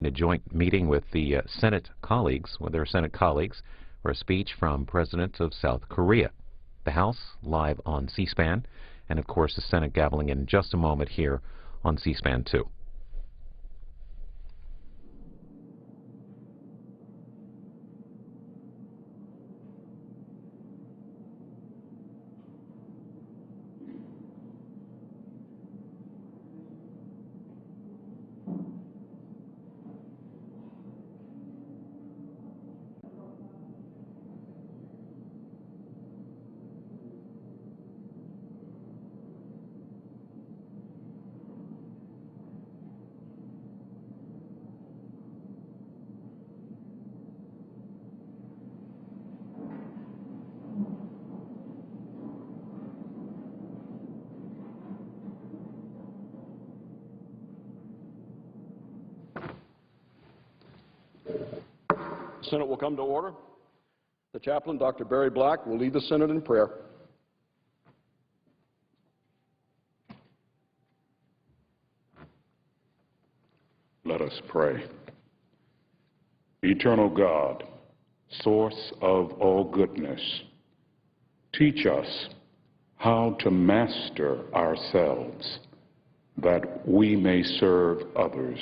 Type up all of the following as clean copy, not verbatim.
In a joint meeting with the Senate colleagues, with their Senate colleagues, for a speech from President of South Korea. The House live on C-SPAN, and of course the Senate gaveling in just a moment here on C-SPAN 2. The Senate will come to order. The chaplain, Dr. Barry Black, will lead the Senate in prayer. Let us pray. Eternal God, source of all goodness, teach us how to master ourselves that we may serve others.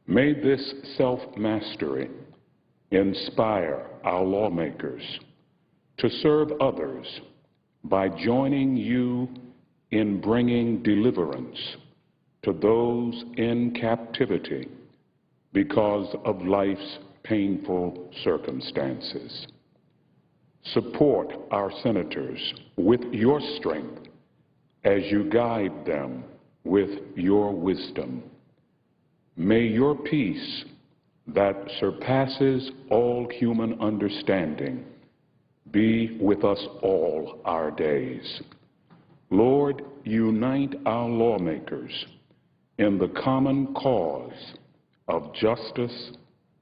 May this self-mastery inspire our lawmakers to serve others by joining you in bringing deliverance to those in captivity because of life's painful circumstances. Support our senators with your strength as you guide them with your wisdom. May your peace that surpasses all human understanding be with us all our days. Lord, unite our lawmakers in the common cause of justice,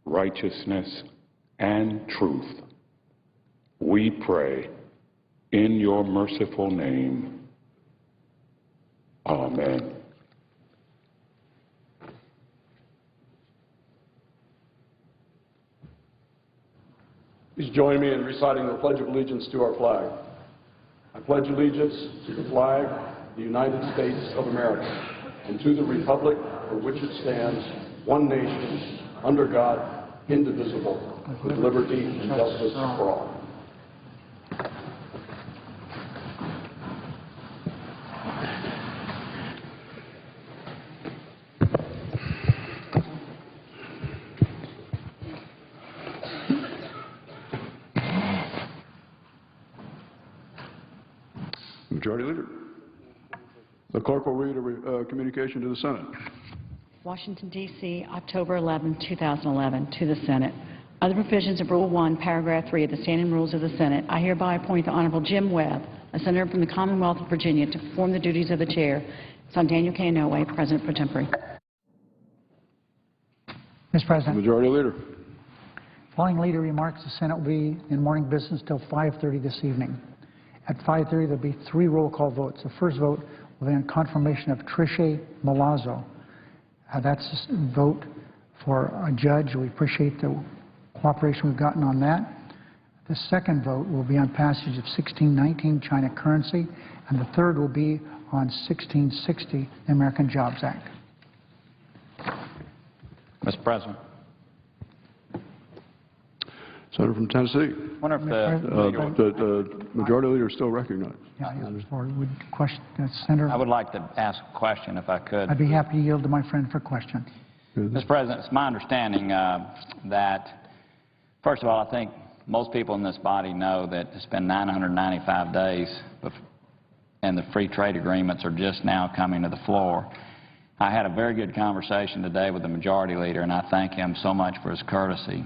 righteousness, and truth. We pray in your merciful name. Amen. Please join me in reciting the Pledge of Allegiance to our flag. I pledge allegiance to the flag of the United States of America and to the republic for which it stands, one nation, under God, indivisible, with liberty and justice for all. Majority Leader. The clerk will read a communication to the Senate. Washington, D.C., October 11, 2011, to the Senate. Under the provisions of Rule 1, Paragraph 3 of the Standing Rules of the Senate, I hereby appoint the Honorable Jim Webb, a senator from the Commonwealth of Virginia, to perform the duties of the chair. Son Daniel K. Inouye, President pro tempore. Mr. President. Majority Leader. Following leader remarks, the Senate will be in morning business till 5:30 this evening. At 5:30, there will be 3 roll call votes. The first vote will be on confirmation of Tricia Milazzo. That's a vote for a judge. We appreciate the cooperation we've gotten on that. The second vote will be on passage of 1619 China currency, and the third will be on 1660, the American Jobs Act. Mr. President. Senator from Tennessee. I wonder if The Majority Leader is still recognized. Yeah, would question, Senator. I would like to ask a question, if I could. I'd be happy to yield to my friend for question. Mr. President, it's my understanding that, first of all, I think most people in this body know that it's been 995 days and the free trade agreements are just now coming to the floor. I had a very good conversation today with the Majority Leader, and I thank him so much for his courtesy.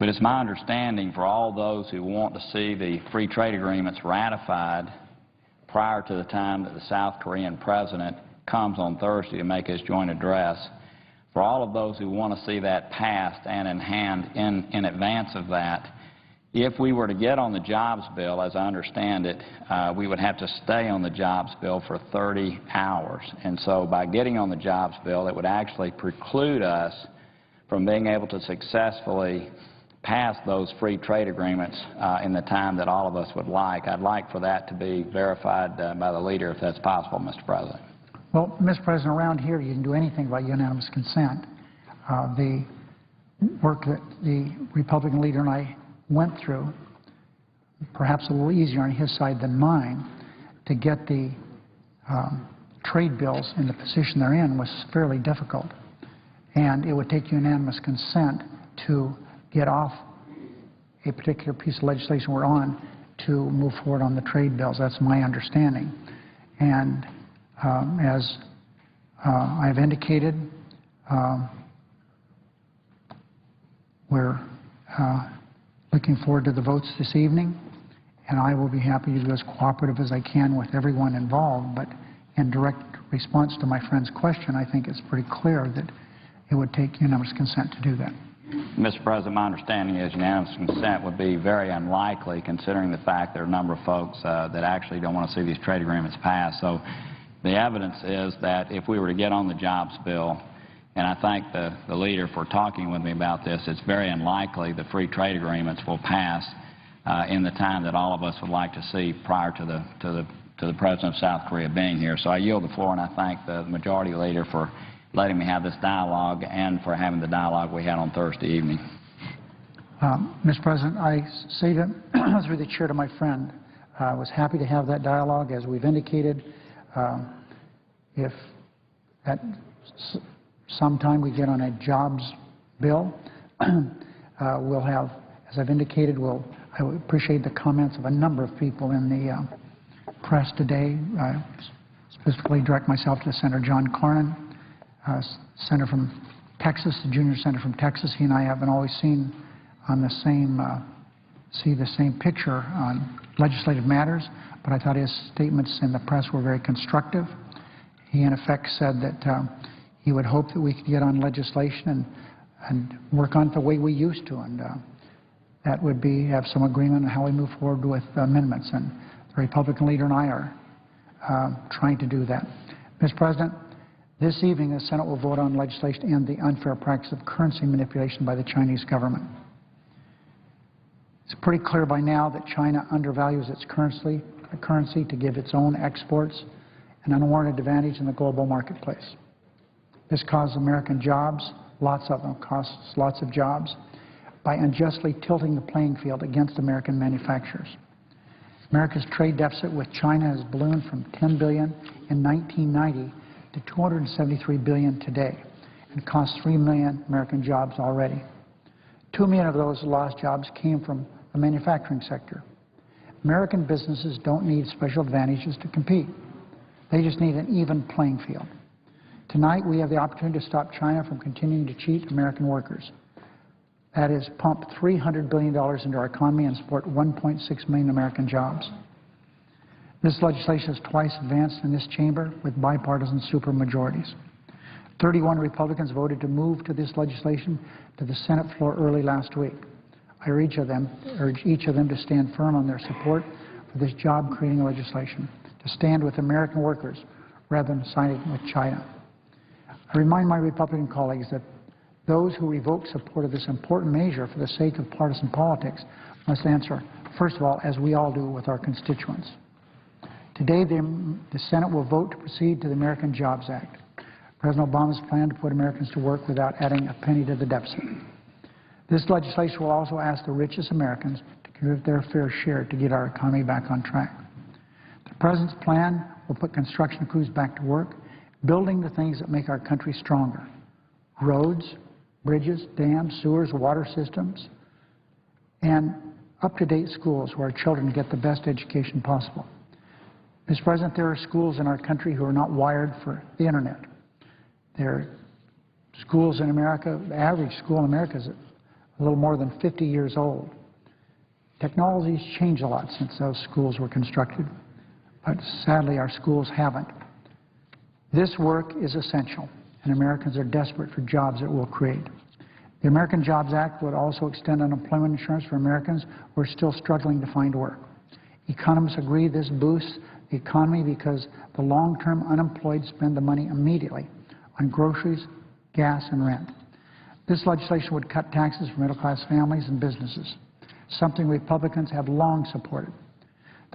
But it's my understanding for all those who want to see the free trade agreements ratified prior to the time that the South Korean president comes on Thursday to make his joint address, for all of those who want to see that passed and in hand in advance of that, If we were to get on the jobs bill, as I understand it, we would have to stay on the jobs bill for 30 hours. And so by getting on the jobs bill, it would actually preclude us from being able to successfully pass those free trade agreements in the time that all of us would like. I'd like for that to be verified by the leader, if that's possible, Mr. President. Well, Mr. President, around here you can do anything by unanimous consent. The work that the Republican leader and I went through, perhaps a little easier on his side than mine, to get the trade bills in the position they're in was fairly difficult. And it would take unanimous consent to get off a particular piece of legislation we're on to move forward on the trade bills. That's my understanding. And as I've indicated, we're looking forward to the votes this evening, and I will be happy to be as cooperative as I can with everyone involved. But in direct response to my friend's question, I think it's pretty clear that it would take unanimous consent to do that. Mr. President, my understanding is unanimous consent would be very unlikely, considering the fact there are a number of folks that actually don't want to see these trade agreements passed. So the evidence is that if we were to get on the jobs bill, and I thank the leader for talking with me about this, it's very unlikely the free trade agreements will pass in the time that all of us would like to see prior to the President of South Korea being here. So I yield the floor, and I thank the majority leader for letting me have this dialogue and for having the dialogue we had on Thursday evening. Mr. President, I say to, through the chair to my friend, I was happy to have that dialogue, as we've indicated. If at some time we get on a jobs bill, we'll have, as I've indicated, I would appreciate the comments of a number of people in the press today. I specifically direct myself to Senator John Cornyn, senator from Texas, the junior senator from Texas. He and I haven't always seen on the same, see the same picture on legislative matters, but I thought his statements in the press were very constructive. He, in effect, said that he would hope that we could get on legislation and work on it the way we used to, and that would be have some agreement on how we move forward with amendments. And the Republican leader and I are trying to do that. Mr. President, this evening the Senate will vote on legislation to end the unfair practice of currency manipulation by the Chinese government. It's pretty clear by now that China undervalues its currency to give its own exports an unwarranted advantage in the global marketplace. This causes American jobs, lots of them, costs lots of jobs, by unjustly tilting the playing field against American manufacturers. America's trade deficit with China has ballooned from $10 billion in 1990 to $273 billion today, and cost 3 million American jobs already. 2 million of those lost jobs came from the manufacturing sector. American businesses don't need special advantages to compete. They just need an even playing field. Tonight we have the opportunity to stop China from continuing to cheat American workers. That is, pump $300 billion into our economy and support 1.6 million American jobs. This legislation is twice advanced in this chamber with bipartisan supermajorities. 31 Republicans voted to move to this legislation to the Senate floor early last week. I urge each of them to stand firm on their support for this job-creating legislation, to stand with American workers rather than siding with China. I remind my Republican colleagues that those who revoke support of this important measure for the sake of partisan politics must answer, first of all, as we all do, with our constituents. Today, the Senate will vote to proceed to the American Jobs Act, President Obama's plan to put Americans to work without adding a penny to the deficit. This legislation will also ask the richest Americans to contribute their fair share to get our economy back on track. The President's plan will put construction crews back to work, building the things that make our country stronger: roads, bridges, dams, sewers, water systems, and up-to-date schools where our children get the best education possible. Mr. President, there are schools in our country who are not wired for the Internet. There are schools in America, the average school in America is a little more than 50 years old. Technology's changed a lot since those schools were constructed, but sadly our schools haven't. This work is essential, and Americans are desperate for jobs it will create. The American Jobs Act would also extend unemployment insurance for Americans who are still struggling to find work. Economists agree this boosts the economy because the long-term unemployed spend the money immediately on groceries, gas, and rent. This legislation would cut taxes for middle-class families and businesses, something Republicans have long supported.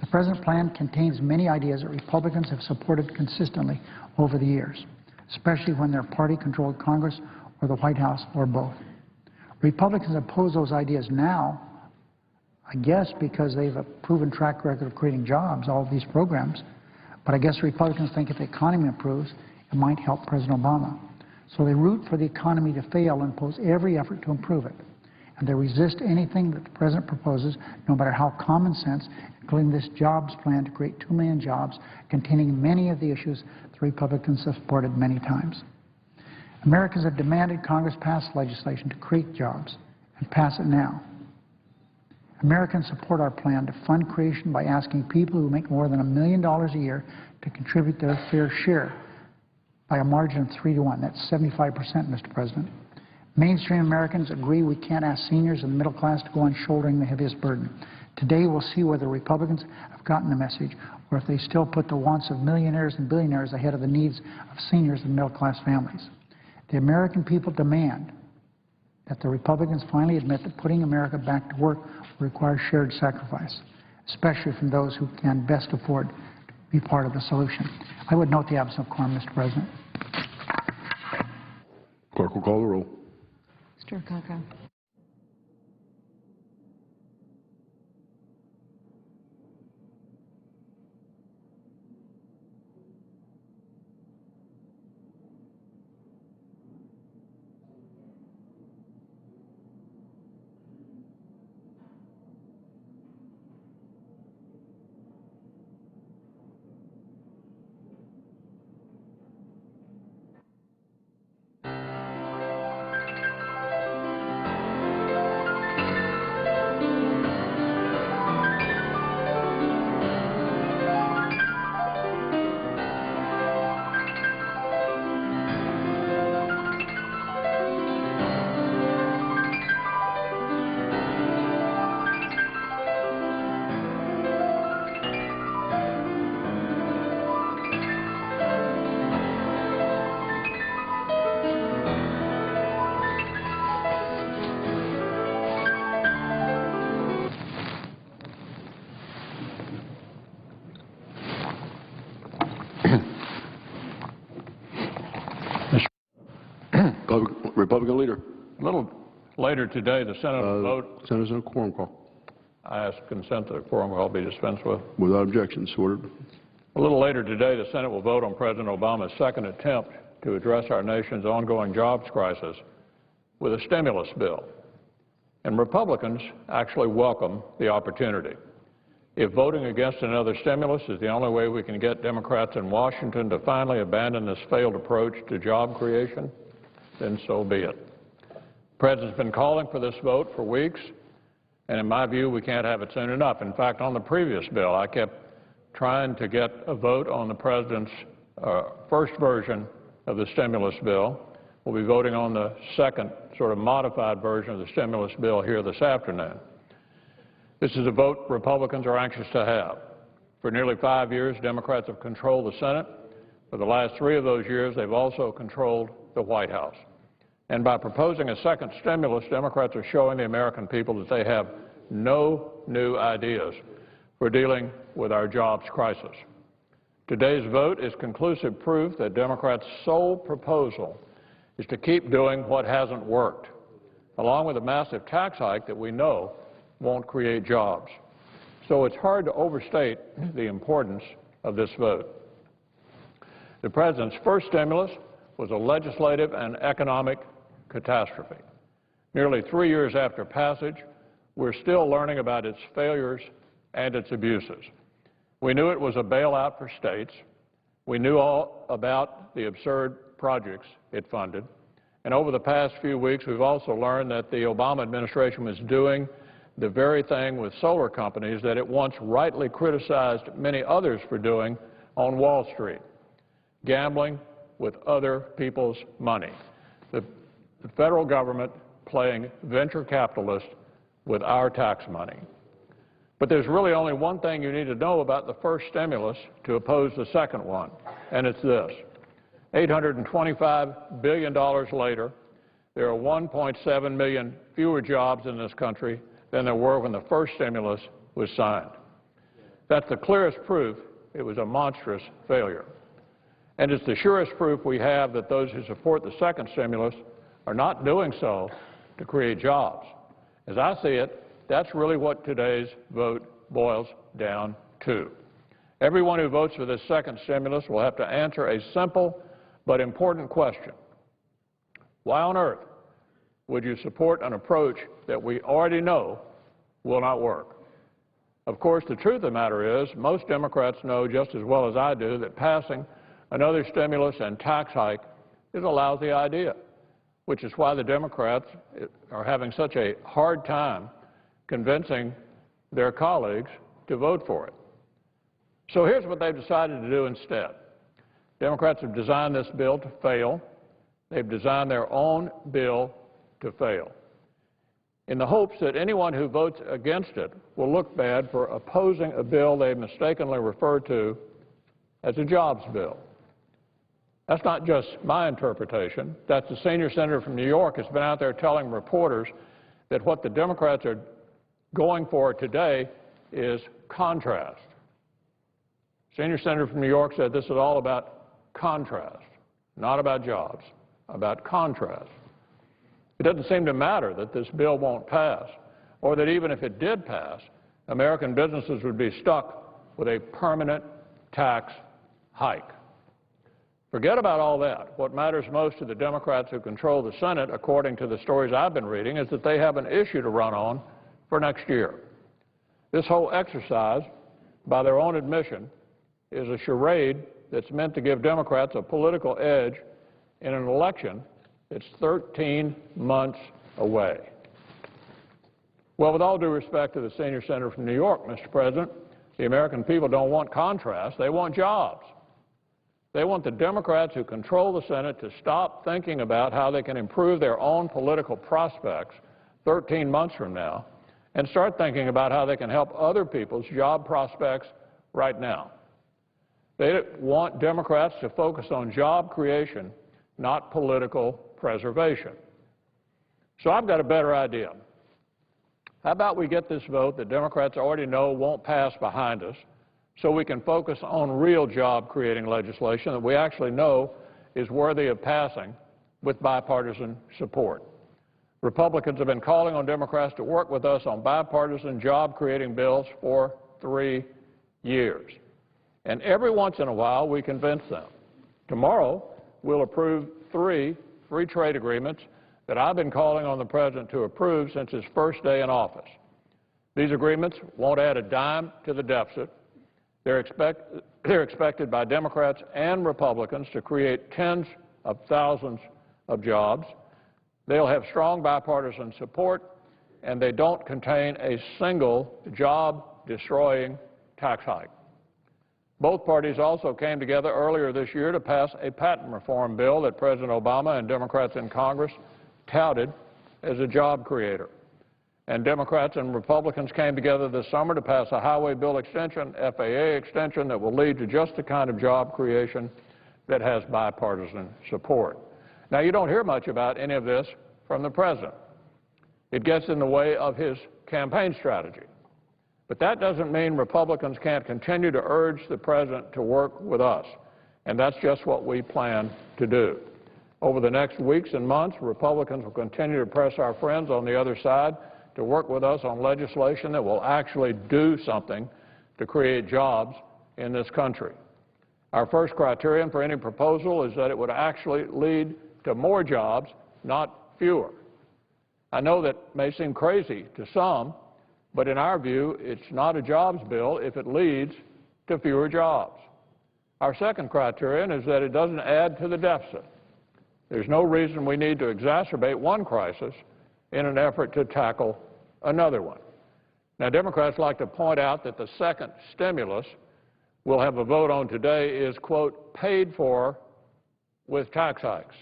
The present plan contains many ideas that Republicans have supported consistently over the years, especially when their party controlled Congress or the White House or both. Republicans oppose those ideas now, I guess because they have a proven track record of creating jobs, all of these programs. But I guess Republicans think if the economy improves, it might help President Obama. So they root for the economy to fail and oppose every effort to improve it. And they resist anything that the President proposes, no matter how common sense, including this jobs plan to create 2 million jobs, containing many of the issues the Republicans have supported many times. Americans have demanded Congress pass legislation to create jobs, and pass it now. Americans support our plan to fund creation by asking people who make more than $1 million a year to contribute their fair share by a margin of 3 to 1. That's 75%, Mr. President. Mainstream Americans agree we can't ask seniors and the middle class to go on shouldering the heaviest burden. Today we'll see whether Republicans have gotten the message or if they still put the wants of millionaires and billionaires ahead of the needs of seniors and middle-class families. The American people demand that the Republicans finally admit that putting America back to work will require shared sacrifice, especially from those who can best afford to be part of the solution. I would note the absence of quorum, Mr. President. Clerk will call the roll. Mr. Akaka. Republican leader. A little later today, the Senate will vote. Senator, quorum call. I ask consent that a quorum call be dispensed with. Without objection, so ordered. A little later today, the Senate will vote on President Obama's second attempt to address our nation's ongoing jobs crisis with a stimulus bill. And Republicans actually welcome the opportunity. If voting against another stimulus is the only way we can get Democrats in Washington to finally abandon this failed approach to job creation, then so be it. The President's been calling for this vote for weeks, and in my view, we can't have it soon enough. In fact, on the previous bill, I kept trying to get a vote on the President's first version of the stimulus bill. We'll be voting on the second, sort of modified version of the stimulus bill here this afternoon. This is a vote Republicans are anxious to have. For nearly 5 years, Democrats have controlled the Senate. For the last 3 of those years, they've also controlled the White House. And by proposing a second stimulus, Democrats are showing the American people that they have no new ideas for dealing with our jobs crisis. Today's vote is conclusive proof that Democrats' sole proposal is to keep doing what hasn't worked, along with a massive tax hike that we know won't create jobs. So it's hard to overstate the importance of this vote. The President's first stimulus was a legislative and economic catastrophe. Nearly 3 years after passage, we're still learning about its failures and its abuses. We knew it was a bailout for states. We knew all about the absurd projects it funded. And over the past few weeks, we've also learned that the Obama administration was doing the very thing with solar companies that it once rightly criticized many others for doing on Wall Street, gambling with other people's money. The federal government playing venture capitalists with our tax money. But there's really only one thing you need to know about the first stimulus to oppose the second one, and it's this. $825 billion later, there are 1.7 million fewer jobs in this country than there were when the first stimulus was signed. That's the clearest proof it was a monstrous failure. And it's the surest proof we have that those who support the second stimulus are not doing so to create jobs. As I see it, that's really what today's vote boils down to. Everyone who votes for this second stimulus will have to answer a simple but important question. Why on earth would you support an approach that we already know will not work? Of course, the truth of the matter is, most Democrats know just as well as I do that passing another stimulus and tax hike is a lousy idea, which is why the Democrats are having such a hard time convincing their colleagues to vote for it. So here's what they've decided to do instead. Democrats have designed this bill to fail. They've designed their own bill to fail, in the hopes that anyone who votes against it will look bad for opposing a bill they mistakenly refer to as a jobs bill. That's not just my interpretation. That's the senior senator from New York has been out there telling reporters that what the Democrats are going for today is contrast. Senior senator from New York said this is all about contrast, not about jobs, about contrast. It doesn't seem to matter that this bill won't pass, or that even if it did pass, American businesses would be stuck with a permanent tax hike. Forget about all that. What matters most to the Democrats who control the Senate, according to the stories I've been reading, is that they have an issue to run on for next year. This whole exercise, by their own admission, is a charade that's meant to give Democrats a political edge in an election that's 13 months away. Well, with all due respect to the senior senator from New York, Mr. President, the American people don't want contrast. They want jobs. They want the Democrats who control the Senate to stop thinking about how they can improve their own political prospects 13 months from now and start thinking about how they can help other people's job prospects right now. They want Democrats to focus on job creation, not political preservation. So I've got a better idea. How about we get this vote that Democrats already know won't pass behind us so we can focus on real job-creating legislation that we actually know is worthy of passing with bipartisan support. Republicans have been calling on Democrats to work with us on bipartisan job-creating bills for 3 years. And every once in a while, we convince them. Tomorrow, we'll approve 3 free trade agreements that I've been calling on the President to approve since his first day in office. These agreements won't add a dime to the deficit. They're expected by Democrats and Republicans to create tens of thousands of jobs. They'll have strong bipartisan support, and they don't contain a single job-destroying tax hike. Both parties also came together earlier this year to pass a patent reform bill that President Obama and Democrats in Congress touted as a job creator. And Democrats and Republicans came together this summer to pass a highway bill extension, FAA extension, that will lead to just the kind of job creation that has bipartisan support. Now, you don't hear much about any of this from the President. It gets in the way of his campaign strategy. But that doesn't mean Republicans can't continue to urge the President to work with us. And that's just what we plan to do. Over the next weeks and months, Republicans will continue to press our friends on the other side to work with us on legislation that will actually do something to create jobs in this country. Our first criterion for any proposal is that it would actually lead to more jobs, not fewer. I know that may seem crazy to some, but in our view, it's not a jobs bill if it leads to fewer jobs. Our second criterion is that it doesn't add to the deficit. There's no reason we need to exacerbate one crisis in an effort to tackle another one. Now, Democrats like to point out that the second stimulus we'll have a vote on today is, quote, paid for with tax hikes,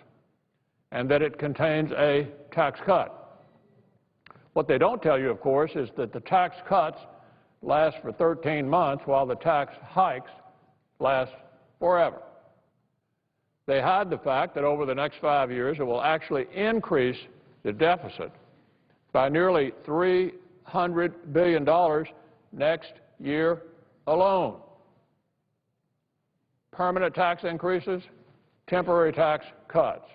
and that it contains a tax cut. What they don't tell you, of course, is that the tax cuts last for 13 months while the tax hikes last forever. They hide the fact that over the next 5 years it will actually increase the deficit by nearly $300 billion next year alone. Permanent tax increases, temporary tax cuts.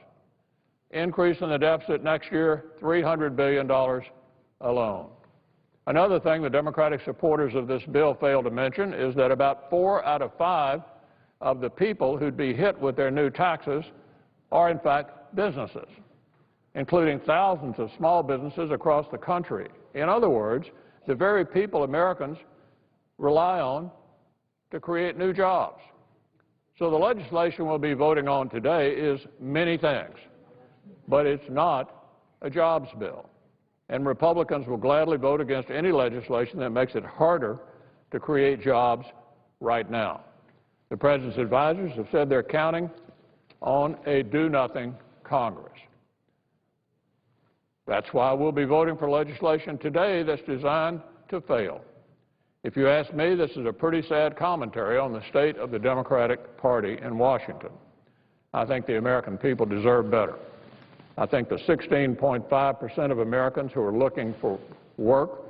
Increase in the deficit next year, $300 billion alone. Another thing the Democratic supporters of this bill fail to mention is that about 4 out of 5 of the people who'd be hit with their new taxes are in fact businesses, including thousands of small businesses across the country. In other words, the very people Americans rely on to create new jobs. So the legislation we'll be voting on today is many things, but it's not a jobs bill. And Republicans will gladly vote against any legislation that makes it harder to create jobs right now. The President's advisors have said they're counting on a do-nothing Congress. That's why we'll be voting for legislation today that's designed to fail. If you ask me, this is a pretty sad commentary on the state of the Democratic Party in Washington. I think the American people deserve better. I think the 16.5% of Americans who are looking for work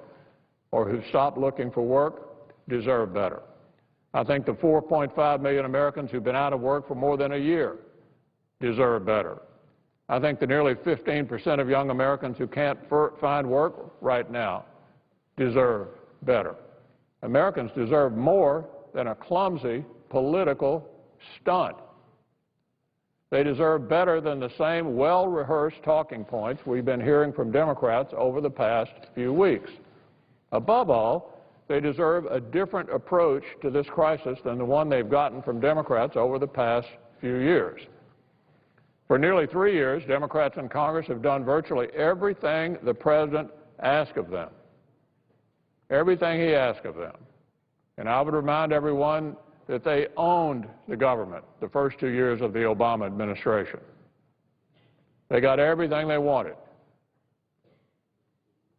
or who stopped looking for work deserve better. I think the 4.5 million Americans who've been out of work for more than a year deserve better. I think the nearly 15% of young Americans who can't find work right now deserve better. Americans deserve more than a clumsy political stunt. They deserve better than the same well-rehearsed talking points we've been hearing from Democrats over the past few weeks. Above all, they deserve a different approach to this crisis than the one they've gotten from Democrats over the past few years. For nearly 3 years, Democrats in Congress have done virtually everything the President asked of them. Everything he asked of them. And I would remind everyone that they owned the government the first 2 years of the Obama administration. They got everything they wanted.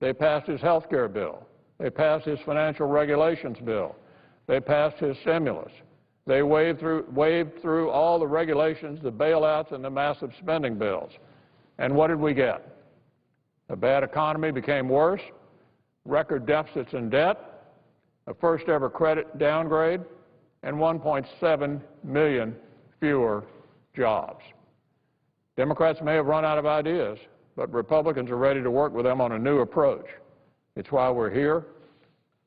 They passed his health care bill. They passed his financial regulations bill. They passed his stimulus. They waved through all the regulations, the bailouts, and the massive spending bills. And what did we get? A bad economy became worse, record deficits and debt, a first-ever credit downgrade, and 1.7 million fewer jobs. Democrats may have run out of ideas, but Republicans are ready to work with them on a new approach. It's why we're here,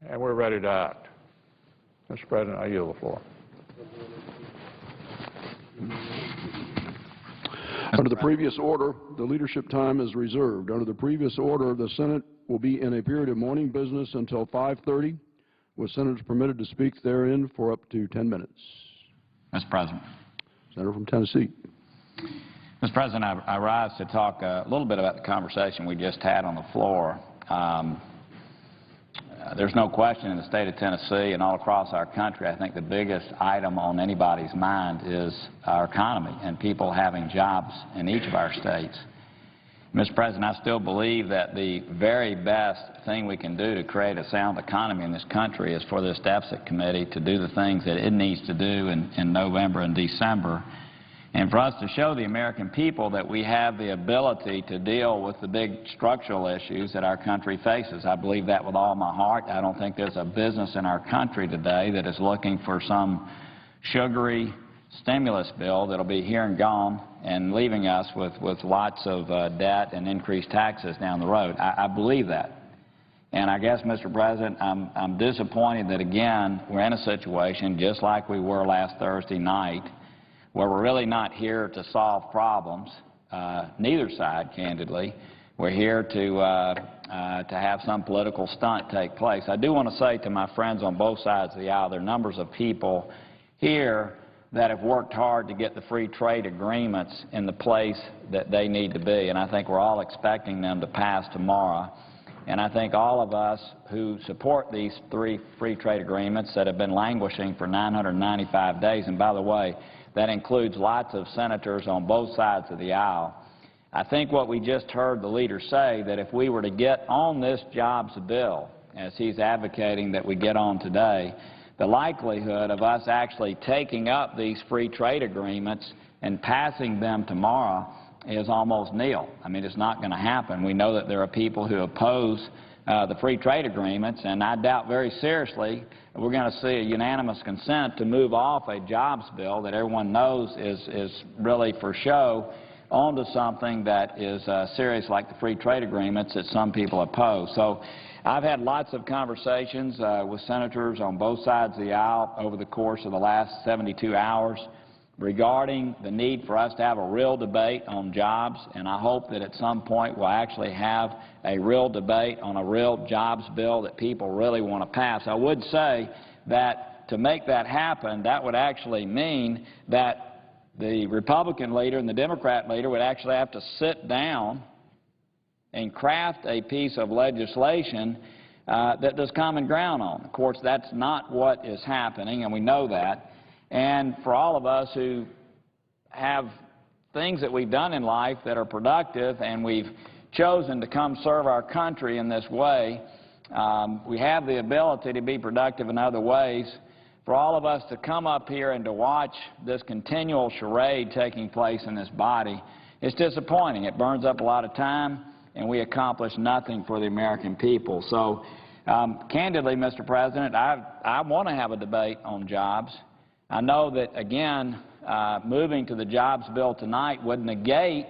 and we're ready to act. Mr. President, I yield the floor. Under the previous order, the leadership time is reserved. Under the previous order, the Senate will be in a period of morning business until 5:30, with senators permitted to speak therein for up to 10 minutes. Mr. President. Senator from Tennessee. Mr. President, I rise to talk a little bit about the conversation we just had on the floor. There's no question in the state of Tennessee and all across our country, I think the biggest item on anybody's mind is our economy and people having jobs in each of our states. Mr. President, I still believe that the very best thing we can do to create a sound economy in this country is for this deficit committee to do the things that it needs to do in November and December, and for us to show the American people that we have the ability to deal with the big structural issues that our country faces. I believe that with all my heart. I don't think there's a business in our country today that is looking for some sugary stimulus bill that'll be here and gone and leaving us with lots of debt and increased taxes down the road. I believe that. And I guess, Mr. President, I'm disappointed that, again, we're in a situation just like we were last Thursday night where we're really not here to solve problems, neither side, candidly. We're here to have some political stunt take place. I do want to say to my friends on both sides of the aisle, there are numbers of people here that have worked hard to get the free trade agreements in the place that they need to be, and I think we're all expecting them to pass tomorrow. And I think all of us who support these 3 free trade agreements that have been languishing for 995 days, and by the way, that includes lots of senators on both sides of the aisle, I think what we just heard the leader say, that if we were to get on this jobs bill, as he's advocating that we get on today, the likelihood of us actually taking up these free trade agreements and passing them tomorrow is almost nil. I mean, it's not going to happen. We know that there are people who oppose the free trade agreements, and I doubt very seriously we're going to see a unanimous consent to move off a jobs bill that everyone knows is really for show onto something that is serious like the free trade agreements that some people oppose. So I've had lots of conversations with senators on both sides of the aisle over the course of the last 72 hours regarding the need for us to have a real debate on jobs, and I hope that at some point we'll actually have a real debate on a real jobs bill that people really want to pass. I would say that to make that happen, that would actually mean that the Republican leader and the Democrat leader would actually have to sit down and craft a piece of legislation that there's common ground on. Of course, that's not what is happening, and we know that. And for all of us who have things that we've done in life that are productive and we've chosen to come serve our country in this way, we have the ability to be productive in other ways. For all of us to come up here and to watch this continual charade taking place in this body, it's disappointing. It burns up a lot of time, and we accomplish nothing for the American people. So, candidly, Mr. President, I want to have a debate on jobs. I know that, again, moving to the jobs bill tonight would negate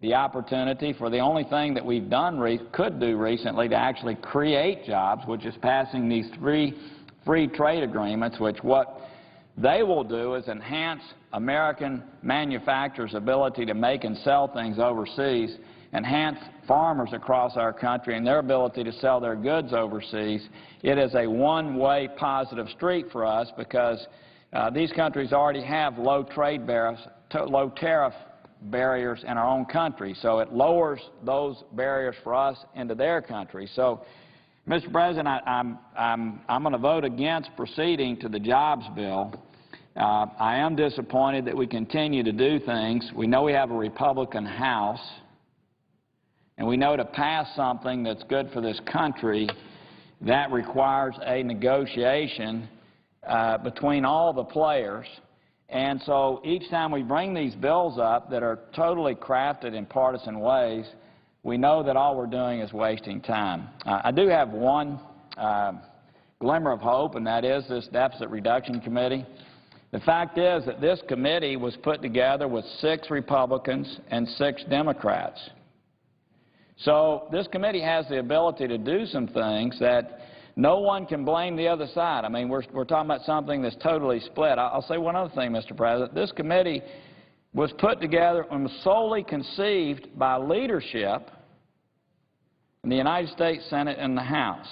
the opportunity for the only thing that we've could do recently to actually create jobs, which is passing these free trade agreements, which what they will do is enhance American manufacturers' ability to make and sell things overseas, enhance farmers across our country and their ability to sell their goods overseas. It is a one-way positive street for us because these countries already have low tariff barriers in our own country, so it lowers those barriers for us into their country. So, Mr. President, I'm going to vote against proceeding to the jobs bill. I am disappointed that we continue to do things. We know we have a Republican House, and we know to pass something that's good for this country, that requires a negotiation between all the players. And so each time we bring these bills up that are totally crafted in partisan ways, we know that all we're doing is wasting time. I do have one glimmer of hope, and that is this Deficit Reduction Committee. The fact is that this committee was put together with 6 Republicans and 6 Democrats. So this committee has the ability to do some things that no one can blame the other side. I mean, we're talking about something that's totally split. I'll say one other thing, Mr. President. This committee was put together and was solely conceived by leadership in the United States Senate and the House.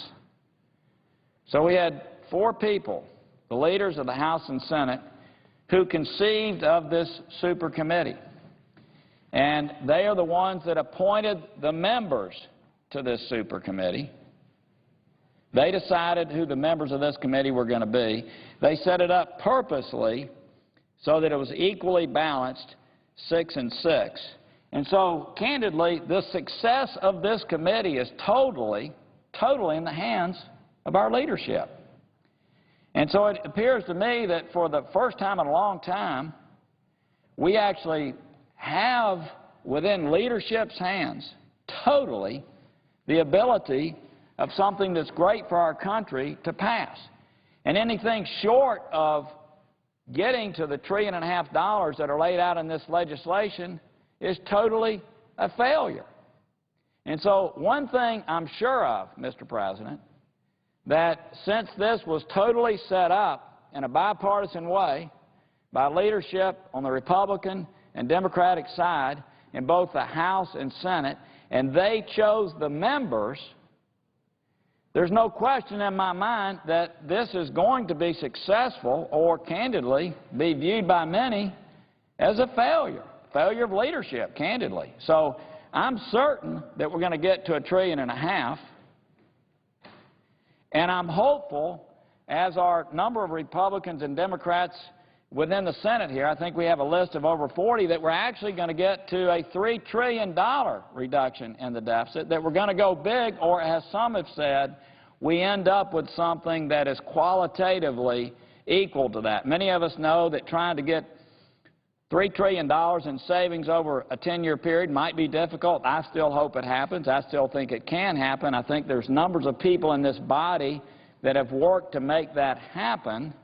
So we had 4 people, the leaders of the House and Senate, who conceived of this super committee. And they are the ones that appointed the members to this super committee. They decided who the members of this committee were going to be. They set it up purposely so that it was equally balanced, 6 and 6. And so, candidly, the success of this committee is totally in the hands of our leadership. And so it appears to me that for the first time in a long time, we actually have within leadership's hands totally the ability of something that's great for our country to pass. And anything short of getting to the $1.5 trillion that are laid out in this legislation is totally a failure. And so one thing I'm sure of, Mr. President, that since this was totally set up in a bipartisan way by leadership on the Republican and Democratic side in both the House and Senate, and they chose the members, there's no question in my mind that this is going to be successful or, candidly, be viewed by many as a failure of leadership, candidly. So I'm certain that we're going to get to $1.5 trillion, and I'm hopeful, as our number of Republicans and Democrats within the Senate here, I think we have a list of over 40 that we're actually going to get to a $3 trillion reduction in the deficit, that we're going to go big, or as some have said, we end up with something that is qualitatively equal to that. Many of us know that trying to get $3 trillion in savings over a 10-year period might be difficult. I still hope it happens. I still think it can happen. I think there's numbers of people in this body that have worked to make that happen.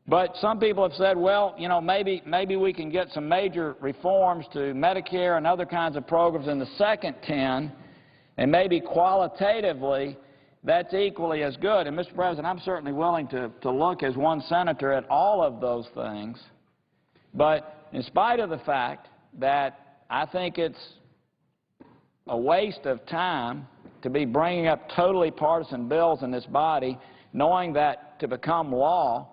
But some people have said, well, you know, maybe we can get some major reforms to Medicare and other kinds of programs in the second 10, and maybe qualitatively that's equally as good. And, Mr. President, I'm certainly willing to look as one senator at all of those things. But in spite of the fact that I think it's a waste of time to be bringing up totally partisan bills in this body, knowing that to become law,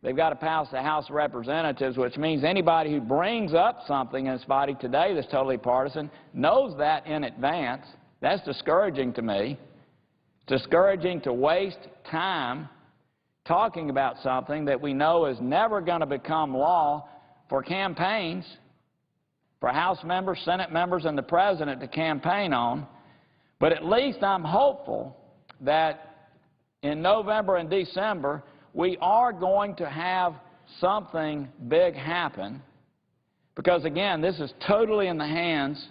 they've got to pass the House of Representatives, which means anybody who brings up something in this body today that's totally partisan knows that in advance. That's discouraging to me. It's discouraging to waste time talking about something that we know is never going to become law for campaigns, for House members, Senate members, and the President to campaign on. But at least I'm hopeful that in November and December we are going to have something big happen, because, again, this is totally in the hands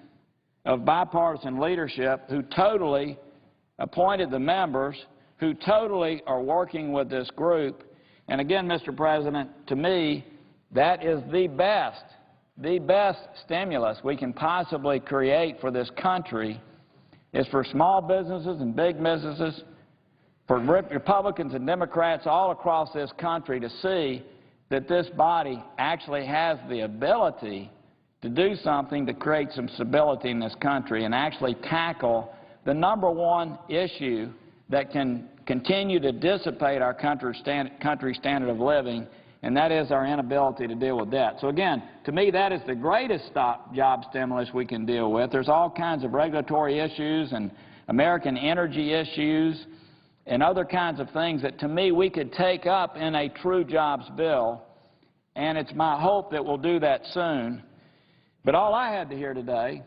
of bipartisan leadership who totally appointed the members, who totally are working with this group. And again, Mr. President, to me, that is the best stimulus we can possibly create for this country, is for small businesses and big businesses, for Republicans and Democrats all across this country to see that this body actually has the ability to do something to create some stability in this country and actually tackle the number one issue that can continue to dissipate our country's standard of living, and that is our inability to deal with debt. So again, to me, that is the greatest job stimulus we can deal with. There's all kinds of regulatory issues and American energy issues and other kinds of things that, to me, we could take up in a true jobs bill, and it's my hope that we'll do that soon. But all I had to hear today,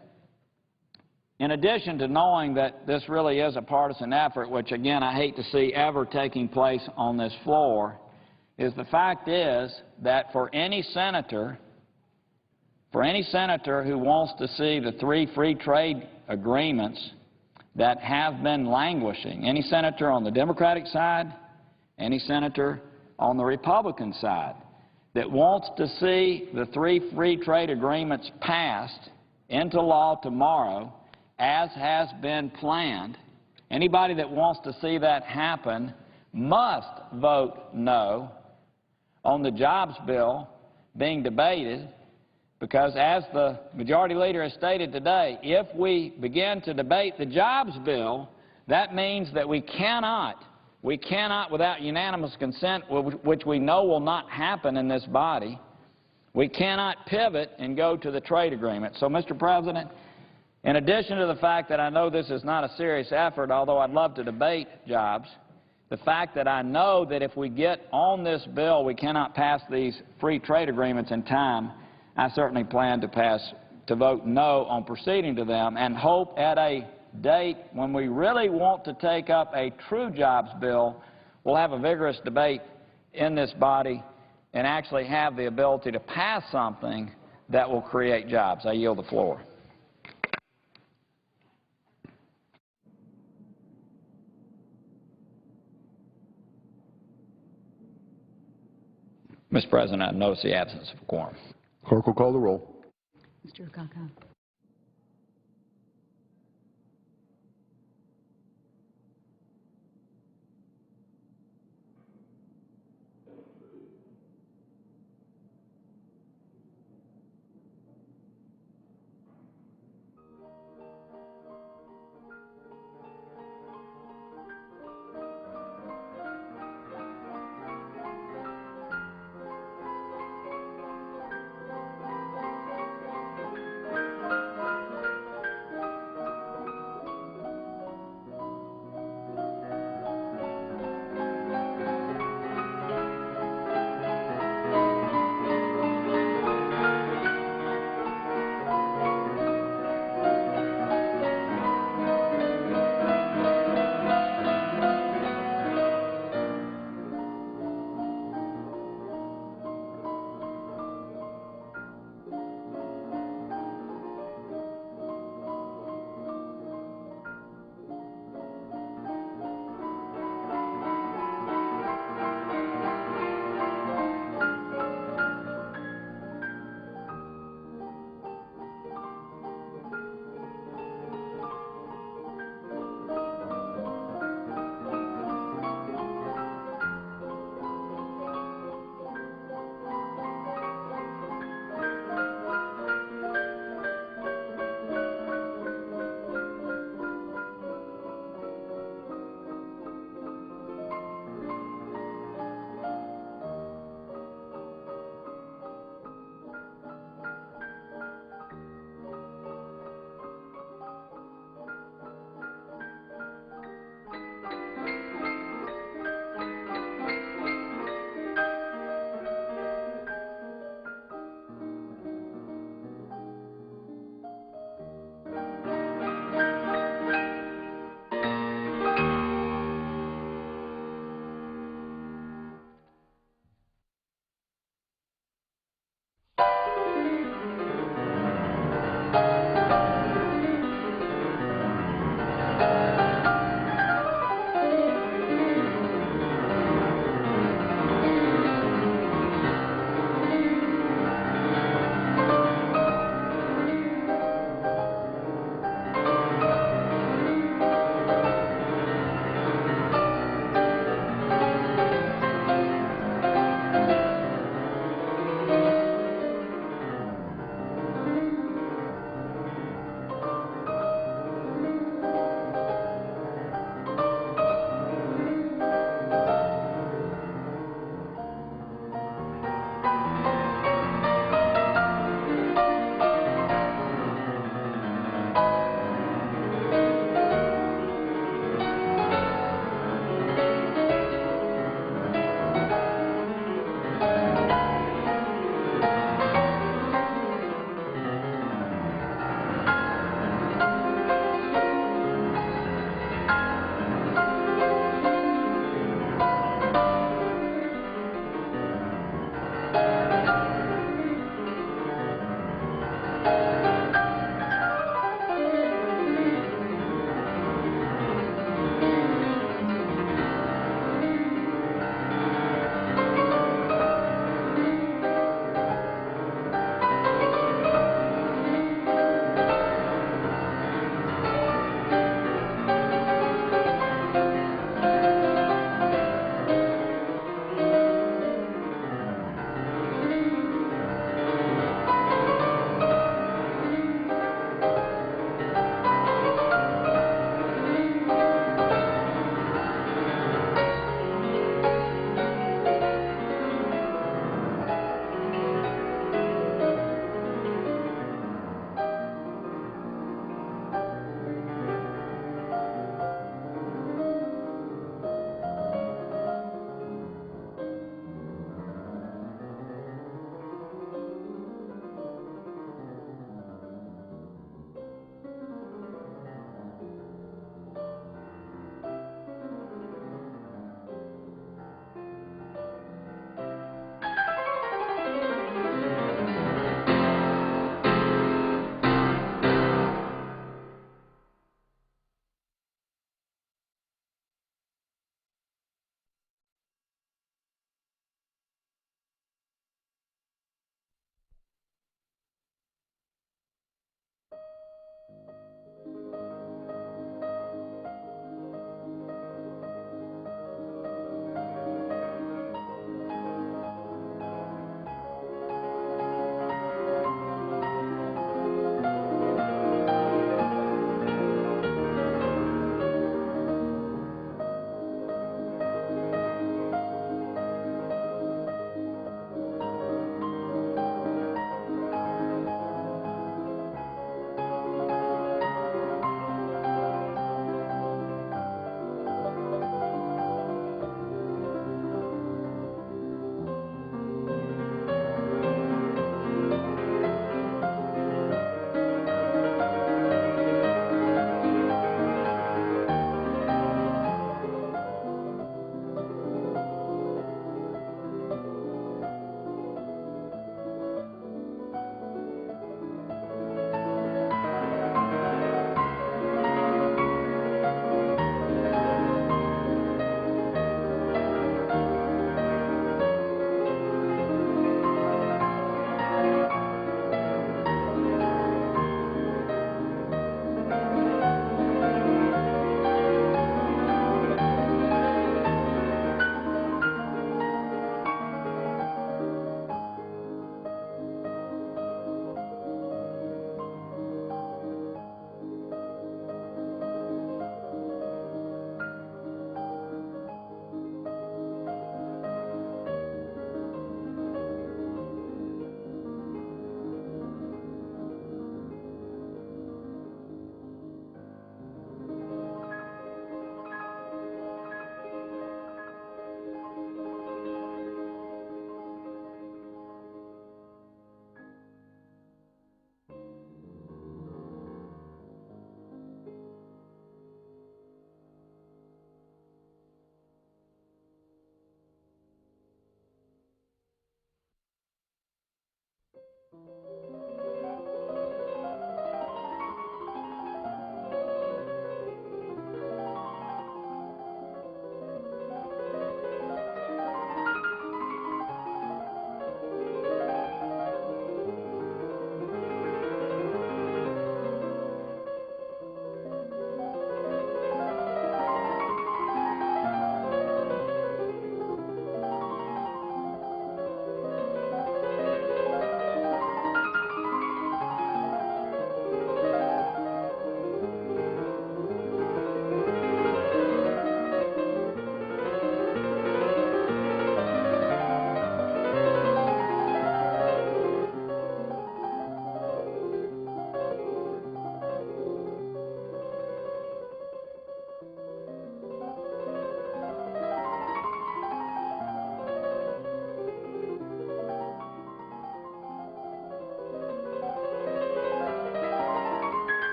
in addition to knowing that this really is a partisan effort, which, again, I hate to see ever taking place on this floor, is the fact is that for any senator who wants to see the 3 free trade agreements that have been languishing, any senator on the Democratic side, any senator on the Republican side that wants to see the 3 free trade agreements passed into law tomorrow, as has been planned, anybody that wants to see that happen must vote no on the jobs bill being debated, because as the Majority Leader has stated today, if we begin to debate the jobs bill, that means that we cannot, without unanimous consent, which we know will not happen in this body, we cannot pivot and go to the trade agreement. So, Mr. President, in addition to the fact that I know this is not a serious effort, although I'd love to debate jobs, the fact that I know that if we get on this bill, we cannot pass these free trade agreements in time, I certainly plan to vote no on proceeding to them, and hope at a date when we really want to take up a true jobs bill, we'll have a vigorous debate in this body and actually have the ability to pass something that will create jobs. I yield the floor. Mr. President, I notice the absence of a quorum. Clerk will call the roll. Mr. Okaka.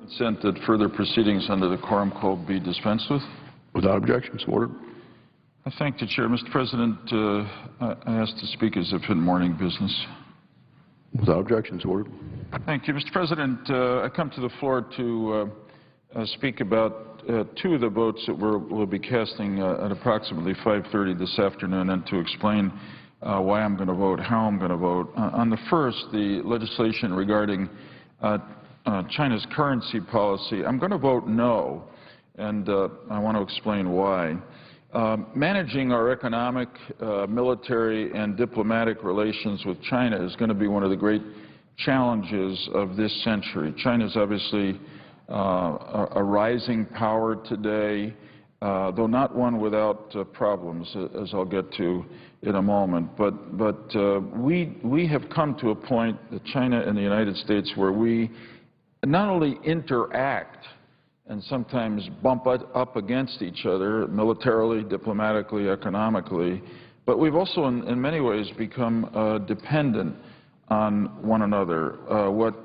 Consent that further proceedings under the Quorum Code be dispensed with. Without objection, so ordered. I thank the Chair. Mr. President, I ask to speak as if in morning business. Without objection, so ordered. Thank you. Mr. President, I come to the floor to speak about two of the votes that we'll be casting at approximately 5:30 this afternoon, and to explain why I'm going to vote, how I'm going to vote. On the first, the legislation regarding China's currency policy, I'm going to vote no, and I want to explain why. Managing our economic, military, and diplomatic relations with China is going to be one of the great challenges of this century. China is obviously a rising power today, though not one without problems, as I'll get to in a moment. But we have come to a point, China and the United States, where we not only interact and sometimes bump up against each other militarily, diplomatically, economically, but we've also in many ways become dependent on one another. What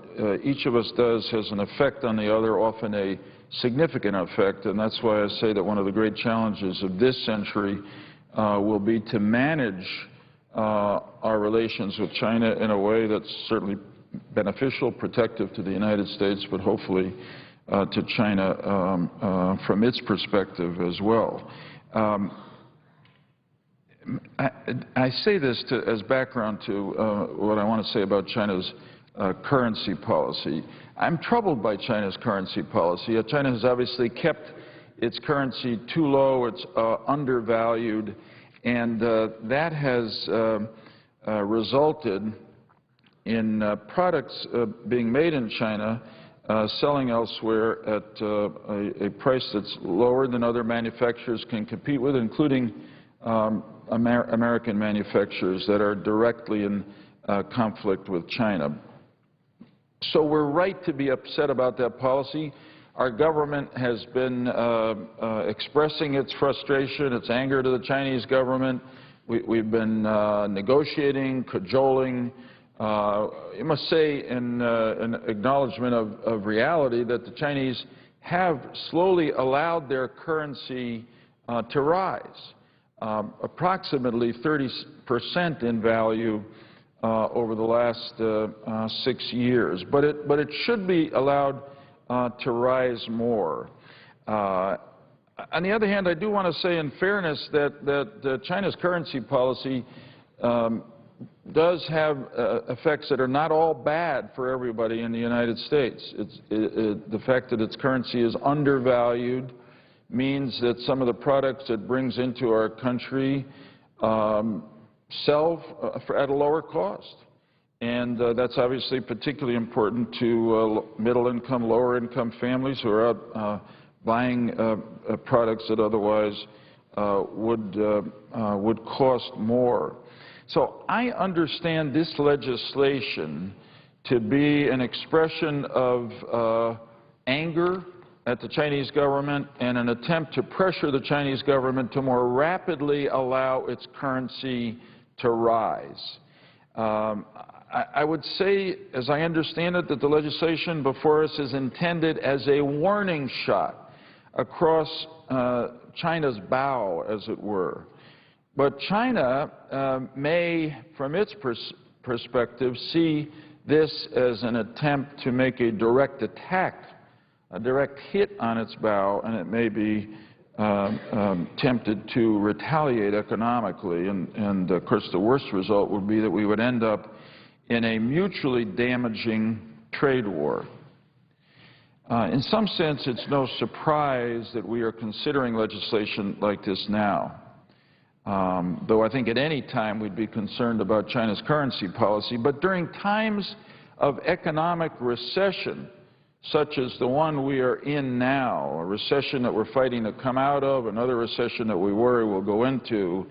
each of us does has an effect on the other, often a significant effect, and that's why I say that one of the great challenges of this century will be to manage our relations with China in a way that's certainly beneficial, protective to the United States, but hopefully to China from its perspective as well. I say this as background to what I want to say about China's currency policy. I'm troubled by China's currency policy. China has obviously kept its currency too low, it's undervalued, and that has resulted in products being made in China selling elsewhere at a price that's lower than other manufacturers can compete with, including American manufacturers that are directly in conflict with China. So we're right to be upset about that policy. Our government has been expressing its frustration, its anger to the Chinese government. We've been negotiating, cajoling. I must say in acknowledgement of reality that the Chinese have slowly allowed their currency to rise, approximately 30% in value over the last 6 years. But it should be allowed to rise more. On the other hand, I do want to say in fairness that China's currency policy does have effects that are not all bad for everybody in the United States. The fact that its currency is undervalued means that some of the products it brings into our country sell at a lower cost. And that's obviously particularly important to middle-income, lower-income families who are out buying products that otherwise would cost more. So I understand this legislation to be an expression of anger at the Chinese government and an attempt to pressure the Chinese government to more rapidly allow its currency to rise. I would say, as I understand it, that the legislation before us is intended as a warning shot across China's bow, as it were. But China may, from its perspective, see this as an attempt to make a direct attack, a direct hit on its bow, and it may be tempted to retaliate economically. And of course, the worst result would be that we would end up in a mutually damaging trade war. In some sense, it's no surprise that we are considering legislation like this now. Though I think at any time we'd be concerned about China's currency policy. But during times of economic recession, such as the one we are in now, a recession that we're fighting to come out of, another recession that we worry we'll go into,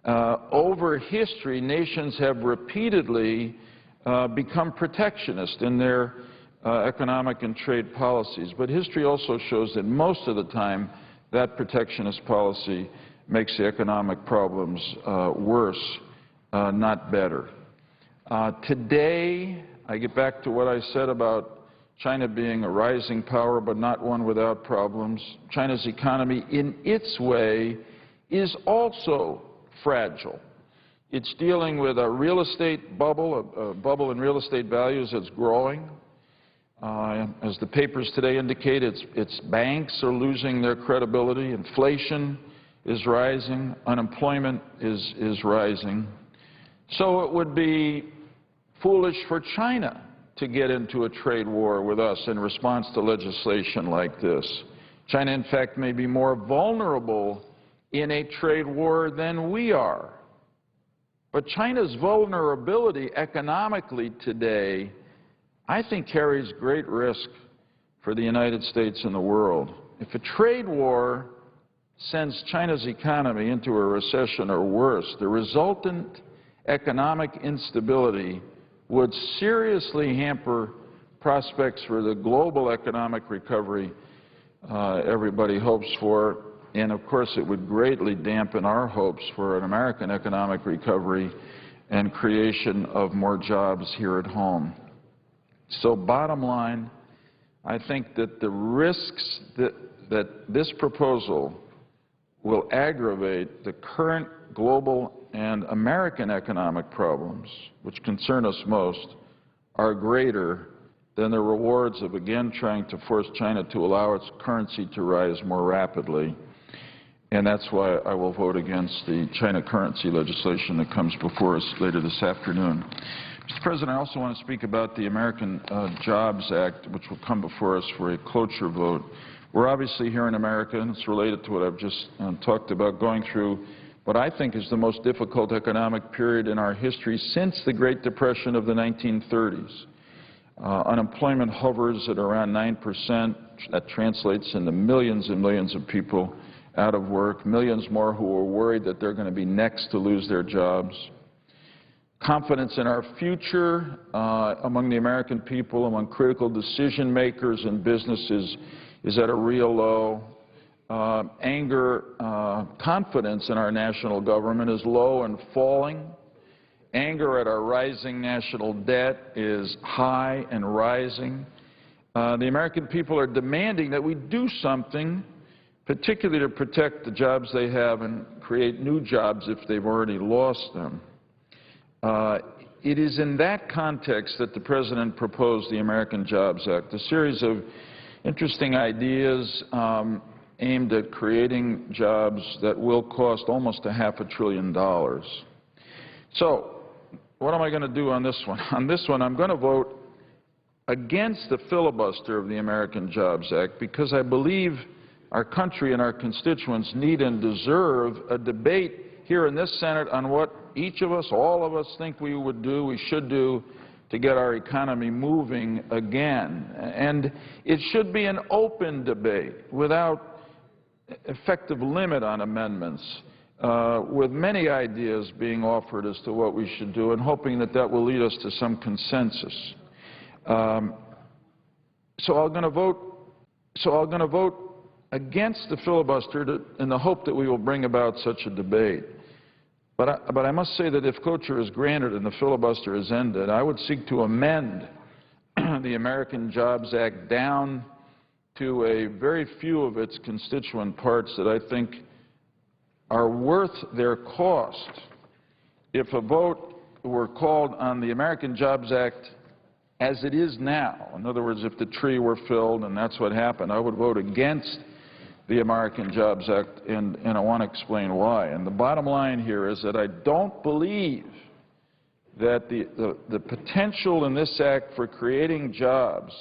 over history, nations have repeatedly become protectionist in their economic and trade policies. But history also shows that most of the time that protectionist policy makes the economic problems worse, not better. Today, I get back to what I said about China being a rising power but not one without problems. China's economy, in its way, is also fragile. It's dealing with a real estate bubble, a bubble in real estate values that's growing. As the papers today indicate, its banks are losing their credibility. Inflation is rising. Unemployment is rising. So it would be foolish for China to get into a trade war with us in response to legislation like this. China, in fact, may be more vulnerable in a trade war than we are. But China's vulnerability economically today, I think, carries great risk for the United States and the world. If a trade war sends China's economy into a recession or worse, the resultant economic instability would seriously hamper prospects for the global economic recovery everybody hopes for. And, of course, it would greatly dampen our hopes for an American economic recovery and creation of more jobs here at home. So, bottom line, I think that the risks that this proposal will aggravate the current global and American economic problems, which concern us most, are greater than the rewards of again trying to force China to allow its currency to rise more rapidly. And that's why I will vote against the China currency legislation that comes before us later this afternoon. Mr. President, I also want to speak about the American Jobs Act, which will come before us for a cloture vote. We're obviously here in America, and it's related to what I've just talked about, going through what I think is the most difficult economic period in our history since the Great Depression of the 1930s. Unemployment hovers at around 9%. That translates into millions and millions of people out of work, millions more who are worried that they're going to be next to lose their jobs. Confidence in our future among the American people, among critical decision makers and businesses is at a real low. Confidence in our national government is low and falling. Anger at our rising national debt is high and rising. The American people are demanding that we do something, particularly to protect the jobs they have and create new jobs if they've already lost them. It is in that context that the President proposed the American Jobs Act, a series of interesting ideas aimed at creating jobs that will cost almost $500 billion. So, what am I going to do on this one? On this one, I'm going to vote against the filibuster of the American Jobs Act because I believe our country and our constituents need and deserve a debate here in this Senate on what each of us, all of us, think we would do, we should do to get our economy moving again. And it should be an open debate without effective limit on amendments, with many ideas being offered as to what we should do and hoping that that will lead us to some consensus. So I'm going to vote against the filibuster in the hope that we will bring about such a debate. But I must say that if cloture is granted and the filibuster is ended, I would seek to amend the American Jobs Act down to a very few of its constituent parts that I think are worth their cost. If a vote were called on the American Jobs Act as it is now, in other words, if the tree were filled and that's what happened, I would vote against the American Jobs Act, and I want to explain why. And the bottom line here is that I don't believe that the potential in this act for creating jobs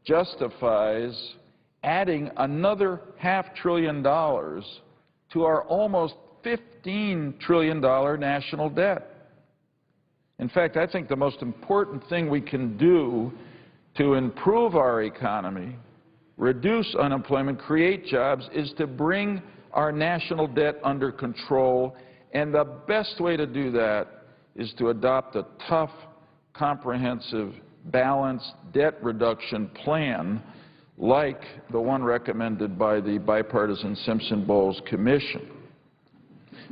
justifies adding another $500 billion to our almost $15 trillion national debt. In fact, I think the most important thing we can do to improve our economy, reduce unemployment, create jobs, is to bring our national debt under control. And the best way to do that is to adopt a tough, comprehensive, balanced debt reduction plan like the one recommended by the bipartisan Simpson-Bowles Commission.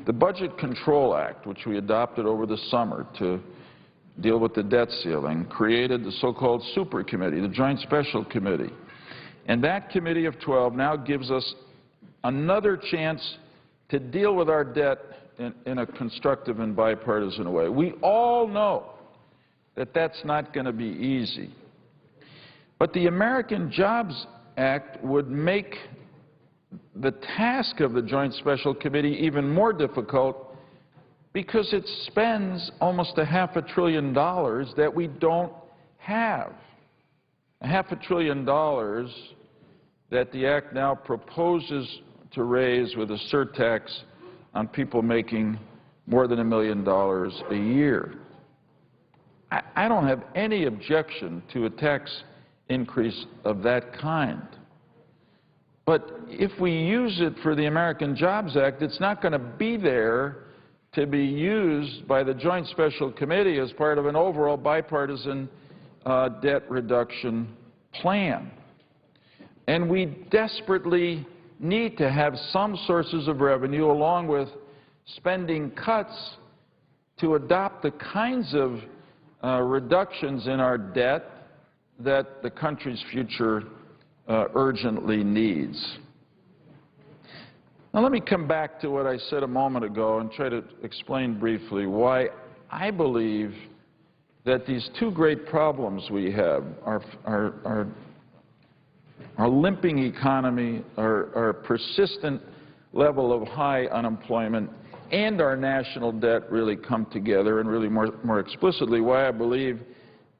The Budget Control Act, which we adopted over the summer to deal with the debt ceiling, created the so-called super committee, the Joint Special Committee. And that committee of 12 now gives us another chance to deal with our debt in a constructive and bipartisan way. We all know that that's not going to be easy. But the American Jobs Act would make the task of the Joint Special Committee even more difficult because it spends almost $500 billion that we don't have. $500 billion that the Act now proposes to raise with a surtax on people making more than $1 million a year. I don't have any objection to a tax increase of that kind. But if we use it for the American Jobs Act, it's not going to be there to be used by the Joint Special Committee as part of an overall bipartisan debt reduction plan. And we desperately need to have some sources of revenue along with spending cuts to adopt the kinds of reductions in our debt that the country's future urgently needs. Now let me come back to what I said a moment ago and try to explain briefly why I believe that these two great problems we have, our limping economy, our persistent level of high unemployment, and our national debt really come together, and really more explicitly why I believe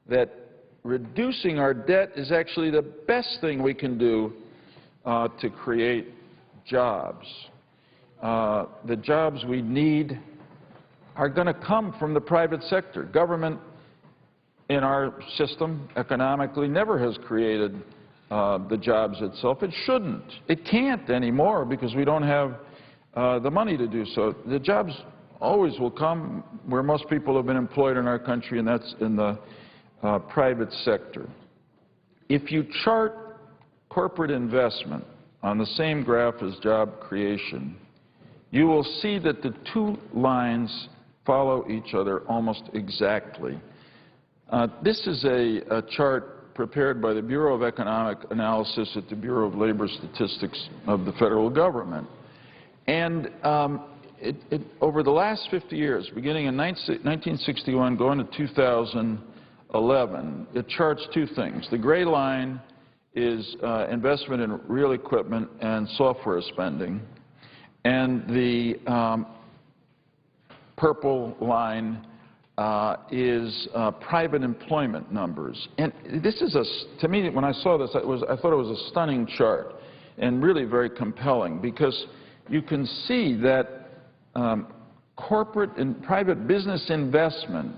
that reducing our debt is actually the best thing we can do to create jobs. The jobs we need are going to come from the private sector. Government in our system economically never has created the jobs itself. It shouldn't. It can't anymore because we don't have the money to do so. The jobs always will come where most people have been employed in our country, and that's in the private sector. If you chart corporate investment on the same graph as job creation, you will see that the two lines follow each other almost exactly. This is a chart prepared by the Bureau of Economic Analysis at the Bureau of Labor Statistics of the federal government. And over the last 50 years, beginning in 1961, going to 2011, it charts two things. The gray line is investment in real equipment and software spending, and the purple line is private employment numbers. And this is to me, when I saw this, I thought it was a stunning chart and really very compelling, because you can see that corporate and private business investment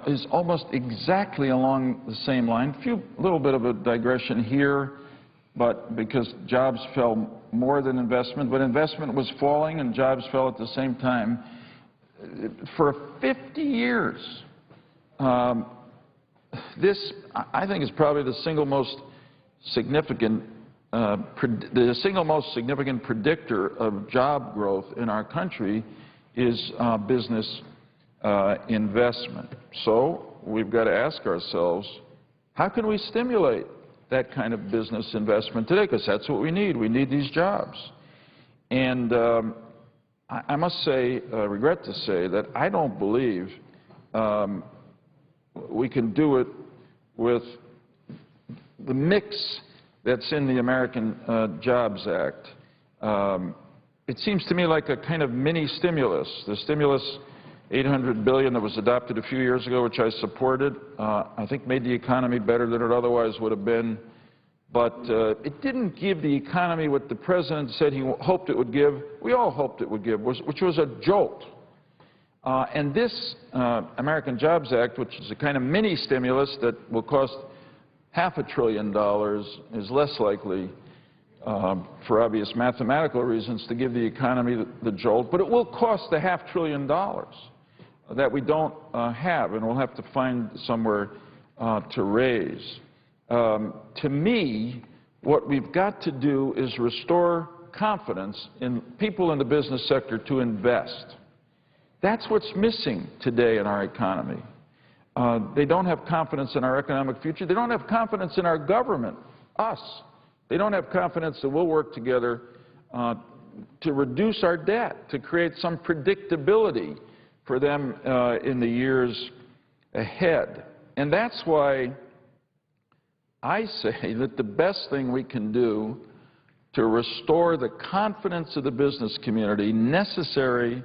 is almost exactly along the same line. A little bit of a digression here, but because jobs fell more than investment, but investment was falling and jobs fell at the same time. For 50 years, this, I think, is probably the single most significant predictor of job growth in our country is business investment. So we've got to ask ourselves, how can we stimulate that kind of business investment today? Because that's what we need. We need these jobs. And I must say, regret to say, that I don't believe we can do it with the mix that's in the American Jobs Act. It seems to me like a kind of mini stimulus. The stimulus, $800 billion, that was adopted a few years ago, which I supported, I think made the economy better than it otherwise would have been. But it didn't give the economy what the President said he hoped it would give. We all hoped it would give, which was a jolt. And this American Jobs Act, which is a kind of mini stimulus that will cost $500 billion, is less likely, for obvious mathematical reasons, to give the economy the jolt. But it will cost $500 billion that we don't have, and we'll have to find somewhere to raise. To me, what we've got to do is restore confidence in people in the business sector to invest. That's what's missing today in our economy. They don't have confidence in our economic future. They don't have confidence in our government, us. They don't have confidence that we'll work together to reduce our debt, to create some predictability for them in the years ahead. And that's why I say that the best thing we can do to restore the confidence of the business community necessary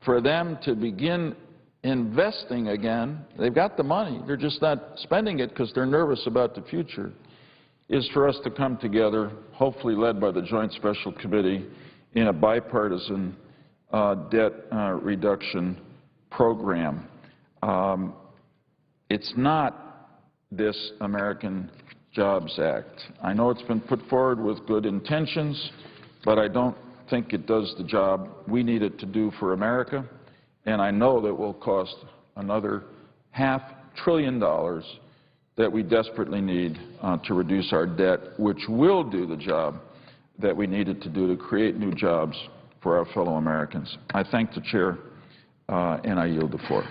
for them to begin investing again, they've got the money, they're just not spending it because they're nervous about the future, is for us to come together, hopefully led by the Joint Special Committee, in a bipartisan debt reduction program. It's not this American Jobs Act. I know it's been put forward with good intentions, but I don't think it does the job we need it to do for America, and I know that will cost another $500 billion that we desperately need to reduce our debt, which will do the job that we need it to do to create new jobs for our fellow Americans. I thank the Chair, and I yield the floor.